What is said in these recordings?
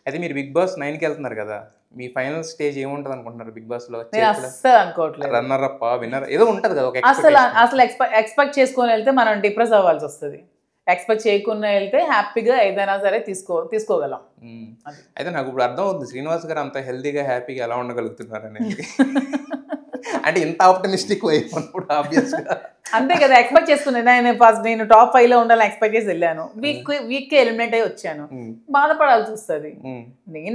అయితే మీరు big boss 9కి వెళ్తున్నారు కదా, మీ ఫైనల్ స్టేజ్ ఏముంటది అనుకుంటున్నారు బిగ్ బాస్ లో? నేను అస్సలు అనుకోవట్లేదు. రన్నర్ అప్ విన్నర్ ఏదో ఉంటది కదా ఒక అసలు ఎక్స్పెక్ట్ చేసుకొని వెళ్తే మనం డిప్రెస్ అవ్వాల్సి వస్తుంది. ఎక్స్పెక్ట్ చేయకుండా వెళ్తే హ్యాపీగా ఏదైనా సరే తీసుకోగలం. అయితే నాకు ఇప్పుడు అర్థం అవుతుంది శ్రీనివాస్ గారు అంత హెల్తీగా హ్యాపీగా ఎలా ఉండగలుగుతున్నారు అనేది. అంటే ఇంత ఆప్టమిస్టిక్ వైపు ఉన్నప్పుడు ఆబ్వియస్గా అంతే కదా, ఎక్స్పెక్ట్ చేసుకున్నాను. నేను టాప్ 5 లో ఉండాలని ఎక్స్పెక్ట్ చేసి వెళ్ళాను. వీక్ ఎలిమినేట్ అయ్యి వచ్చాను. బాధపడాల్సి వస్తుంది.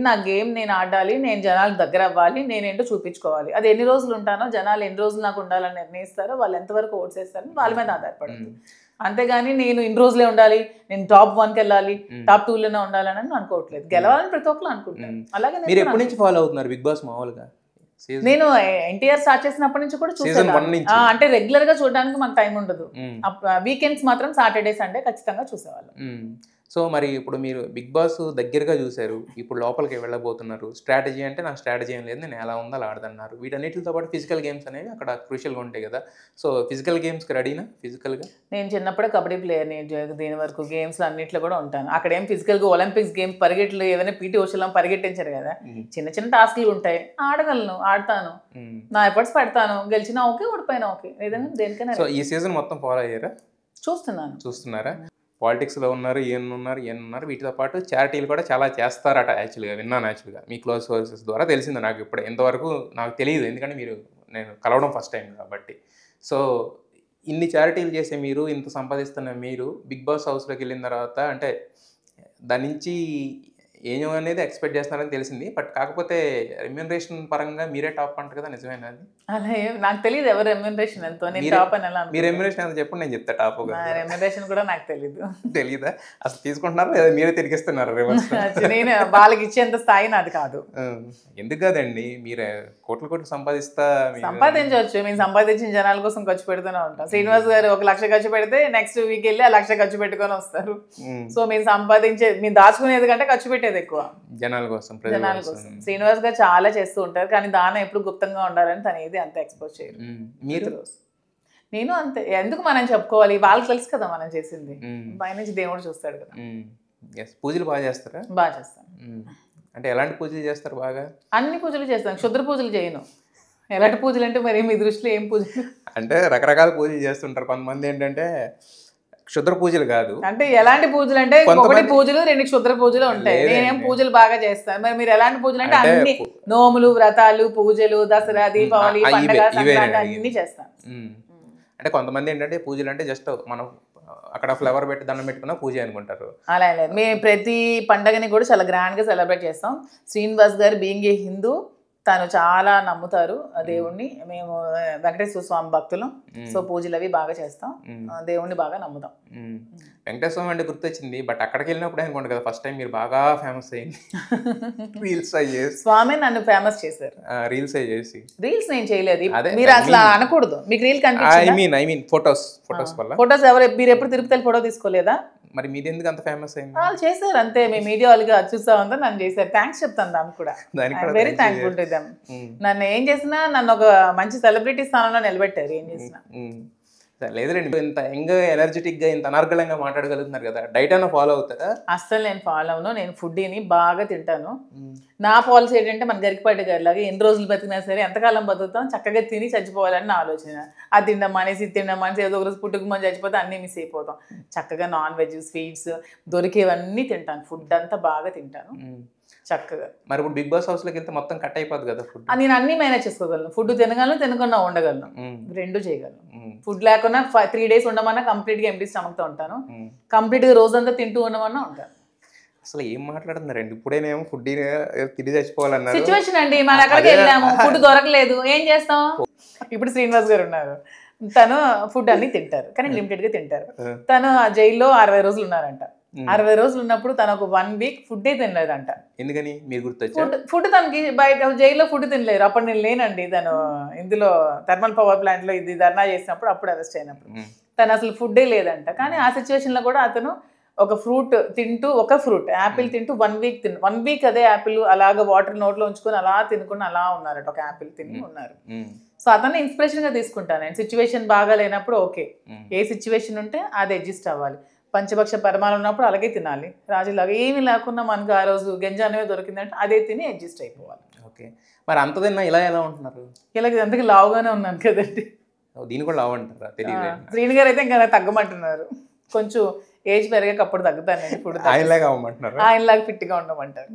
నా గేమ్ నేను ఆడాలి, నేను జనాలకు దగ్గర అవ్వాలి, నేనేంటో చూపించుకోవాలి. అది ఎన్ని రోజులు ఉంటానో, జనాలు ఎన్ని రోజులు నాకు ఉండాలని నిర్ణయిస్తారో, వాళ్ళు ఎంతవరకు ఓట్స్ వేస్తారో వాళ్ళ మీద ఆధారపడదు. అంతేగాని నేను ఇన్ని రోజులే ఉండాలి, నేను టాప్ 1కి వెళ్ళాలి, టాప్ 2లోనే ఉండాలని అనుకోవట్లేదు. గెలవాలని ప్రతి ఒక్కరు అనుకుంటాను. అలాగే మీరు ఎప్పటి నుంచి ఫాలో అవుతున్నారు బిగ్ బాస్ మామూలుగా? నేను ఎన్టీఆర్ స్టార్ట్ చేసినప్పటి నుంచి కూడా చూసాను. అంటే రెగ్యులర్ గా చూడడానికి మాకు టైం ఉండదు. వీకెండ్స్ మాత్రం సాటర్డే సండే ఖచ్చితంగా చూసేవాళ్ళం. సో మరి ఇప్పుడు మీరు బిగ్ బాస్ దగ్గరగా చూశారు, ఇప్పుడు లోపలికి వెళ్ళబోతున్నారు. స్ట్రాటజీ అంటే నాకు స్ట్రాటజీ ఏం లేదు, నేను ఎలా ఉందో అలా ఆడదన్నారు. వీటన్నిటితో పాటు ఫిజికల్ గేమ్స్ అనేవి అక్కడ క్రూషియల్గా ఉంటాయి కదా. సో ఫిజికల్ గేమ్స్కి రెడీనా? ఫిజికల్గా నేను చిన్నప్పుడే కబడ్డీ ప్లేయర్. నేను దీని వరకు గేమ్స్ అన్నింటిలో కూడా ఉంటాను. అక్కడ ఏం ఫిజికల్గా ఒలింపిక్స్ గేమ్స్ పరిగెట్లు ఏదైనా పీటీ ఉషలో పరిగెట్టించారు కదా, చిన్న చిన్న టాస్క్లు ఉంటాయి, ఆడగలను, ఆడతాను, నా ఎఫర్ట్స్ పెడతాను. గెలిచినా ఓకే, ఓడిపోయినా ఓకే, ఏదైనా దేనికైనా. సో ఈ సీజన్ మొత్తం ఫాలో అయ్యారా? చూస్తున్నారా? పాలిటిక్స్లో ఉన్నారు, ఏమన్నారు వీటితో పాటు చారిటీలు కూడా చాలా చేస్తారట. యాక్చువల్గా విన్నాను, యాక్చువల్గా మీ క్లోజ్ సోర్సెస్ ద్వారా తెలిసింది నాకు. ఇప్పుడు ఎంతవరకు నాకు తెలియదు, ఎందుకంటే నేను కలవడం ఫస్ట్ టైం కాబట్టి. సో ఇన్ని చారిటీలు చేసే మీరు, ఇంత సంపాదిస్తున్న మీరు బిగ్ బాస్ హౌస్లోకి వెళ్ళిన తర్వాత అంటే దాని నుంచి ఏం అనేది ఎక్స్పెక్ట్ చేస్తున్నారని తెలిసింది. బట్ కాకపోతే రెమ్యూనరేషన్ పరంగా మీరే టాప్ అంటారు కదా, నిజమేనా అది? అలా నాకు తెలియదు ఎవరు రెమ్యూనరేషన్ ఎంతో. నేను టాప్ అని ఎలా? మీ రెమ్యూనరేషన్ ఎంత చెప్పండి, నేను చెప్తా. టాప్ రెమ్యూనరేషన్ కూడా నాకు తెలీదా? అసలు తీసుకుంటున్నారా లేదా మీరే తిరిగిస్తున్నారు రివర్స్? నేను వాళ్ళకి ఇచ్చేంత స్థాయి నాది కాదు. ఎందుకు కాదండి, మీరు కోట్లు సంపాదించవచ్చు. మేము సంపాదించిన జనాల కోసం ఖర్చు పెడుతూనే ఉంటాం. శ్రీనివాస్ గారు 1 లక్ష ఖర్చు పెడితే నెక్స్ట్ వీక్ వెళ్ళి 1 లక్ష ఖర్చు పెట్టుకొని వస్తారు. సో మేము దాచుకునేది కంటే ఖర్చు పెట్టేది ఎక్కువ జనాల కోసం. శ్రీనివాస్ గారు చాలా చేస్తూ ఉంటారు, కానీ దాన ఎప్పుడు గుప్తంగా ఉండాలని తను ఏది అంత ఎక్స్పోజ్ చేయరు. నేను అంతే. ఎందుకు మనం చెప్పుకోవాలి, వాళ్ళకి తెలుసు కదా మనం చేసింది. పైనుంచి దేవుడు చూస్తాడు కదా. పూజలు బాగా చేస్తారా? బాగా చేస్తాను. అంటే ఎలాంటి పూజలు చేస్తారు? బాగా అన్ని పూజలు చేస్తాను. క్షుద్ర పూజలు చేయను. ఎలాంటి పూజలు అంటే మరి మీ దృష్టిలో ఏం పూజలు? అంటే రకరకాల పూజలు చేస్తుంటారు కొంతమంది. ఏంటంటే క్షుద్ర పూజలు కాదు అంటే ఎలాంటి పూజలు అంటే 1 పూజలు 2 క్షుద్ర పూజలు ఉంటాయి. నేనేం పూజలు బాగా చేస్తాను. మరి మీరు ఎలాంటి పూజలు అంటే అన్ని నోములు, వ్రతాలు, పూజలు, దసరా, దీపావళి, పండుగ, సంక్రాంతి అన్ని చేస్తాను. అంటే కొంతమంది ఏంటంటే పూజలు అంటే జస్ట్ మనం అక్కడ ఫ్లవర్ పెట్టి దండం పెట్టుకున్న పూజ అనుకుంటారు. అలా లేదు. మేము ప్రతి పండుగని కూడా చాలా గ్రాండ్ గా సెలబ్రేట్ చేస్తాం. శ్రీనివాస్ గారు బీయింగ్ ఏ హిందూ, తను చాలా నమ్ముతారు దేవుణ్ణి. మేము వెంకటేశ్వర స్వామి భక్తులం. సో పూజలు అవి బాగా చేస్తాం, దేవుణ్ణి బాగా నమ్ముతాం. వెంకటేశ్వర స్వామి అంటే గుర్తొచ్చింది. బట్ అక్కడికి వెళ్ళినప్పుడు అనుకోండి కదా ఫస్ట్ టైం మీరు బాగా ఫేమస్ అయ్యింది. రీల్స్ చేసి స్వామి నన్ను ఫేమస్ చేశారు. రీల్స్ నేను చేయలేదు. మీరు అసలు అనకూడదు. మీకు రీల్ కనిపించింది? ఐ మీన్ ఫొటోస్ వల్ల. ఫొటోస్ మీరు ఎప్పుడు తిరుపతి ఫోటో తీసుకోలేదా? మరి మీది ఎందుకు అంత ఫేమస్ అయింది? వాళ్ళు చేశారు అంతే. మీ మీడియా వాళ్ళకి చూస్తామంతా నన్ను చేశారు. థ్యాంక్స్ చెప్తాను దానికి కూడా. Very thankful to them. నన్ను ఏం చేసినా నన్ను ఒక మంచి సెలబ్రిటీ స్థానంలో నిలబెట్టారు. ఏం చేసినా లేదండి. ఇంత యంగ్ ఎనర్జెటిక్ గా ఇంత అనర్గళంగా మాట్లాడగలుగుతున్నారు కదా, డైట్ అన్న ఫాలో అవుతారా? అస్సలు నేను ఫాలో అవును. నేను ఫుడ్ని బాగా తింటాను. నా పాలసీ ఏంటంటే మన గరికపాటి గారి లాగా ఎన్ని రోజులు బతికినా సరే, ఎంతకాలం బతుకుతాం, చక్కగా తిని చచ్చిపోవాలని నా ఆలోచన. అది తినడం మానేసి ఏదో ఒక రోజు పుట్టుకుమని చచ్చిపోతే అన్నీ మిస్ అయిపోతాం. చక్కగా నాన్ వెజ్, స్వీట్స్ దొరికేవన్నీ తింటాను. ఫుడ్ అంతా బాగా తింటాను చక్కగా. మరి ఇప్పుడు బిగ్ బాస్ హౌస్ లోకి వెళ్తే మొత్తం కట్ అయిపోద్ది కదా ఫుడ్? నేను అన్ని మేనేజ్ చేసుకోగలను. ఫుడ్ తినగలను, తినకుండా ఉండగలను, 2 చేయగలను. ఫుడ్ లేకుండా 3 days ఉండమన్నా కంప్లీట్ గా ఎంటీ స్టమక్ తో ఉంటాను. కంప్లీట్ గా రోజంతా తింటూ ఉండమన్నా ఉంటాను. అసలు ఏం మాట్లాడుతున్నారండి? ఇప్పుడేనేమో ఫుడ్ తిరిగి చచ్చిపోవాలన్నారు. సిచ్యువేషన్ అండి. మన అక్కడికి వెళ్ళాము, ఫుడ్ దొరకలేదు, ఏం చేస్తాం? ఇప్పుడు శ్రీనివాస్ గారు ఉన్నారు, తను ఫుడ్ అన్ని తింటారు, కానీ లిమిటెడ్ గా తింటారు. తను ఆ జైల్లో 60 రోజులు ఉన్నారంట. 60 రోజులు ఉన్నప్పుడు తను ఒక 1 week ఫుడ్డే తినలేదంట. ఎందుకని? మీరు గుర్తొచ్చారు? ఫుడ్ తనకి బయట జైల్లో ఫుడ్ తినలేరు. అప్పుడు నేను లేనండి. తను ఇందులో థర్మల్ పవర్ ప్లాంట్ లో ఇది ధర్నా చేసినప్పుడు, అప్పుడు అరెస్ట్ అయినప్పుడు తను అసలు ఫుడ్డే లేదంట. కానీ ఆ సిచ్యువేషన్ లో కూడా అతను ఒక ఫ్రూట్ తింటూ, ఒక ఫ్రూట్ యాపిల్ తింటూ 1 week 1 week అదే యాపిల్ అలాగ వాటర్ నోట్లో ఉంచుకొని అలా తినుకుని అలా ఉన్నారట. ఒక యాపిల్ తిని ఉన్నారు. సో అతన్ని ఇన్స్పిరేషన్ గా తీసుకుంటాను నేను. సిచ్యువేషన్ బాగా లేనప్పుడు ఓకే, ఏ సిచ్యువేషన్ ఉంటే అది అడ్జస్ట్ అవ్వాలి. పంచభక్ష పరమాలు ఉన్నప్పుడు అలాగే తినాలి. రాజులాగా ఏమీ లేకున్నా మనకు ఆ రోజు గంజానమే దొరికిందంటే అదే తిని అడ్జస్ట్ అయిపోవాలి. ఓకే. మరి అంత తిన్నా ఇలా ఎలా ఉంటున్నారు? ఇలాగ అందుకే లావుగానే ఉన్నాను కదండి. దీన్ని కూడా లావు అంటారా? తెలియదు. శ్రీని గారు అయితే ఇంకా తగ్గమంటున్నారు. కొంచెం ఏజ్ పెరిగాక అప్పుడు తగ్గుతాను. ఇప్పుడు ఆయనలాగా అవ్వమంటున్నారు. ఆయనలాగా ఫిట్గా ఉండమంటారు.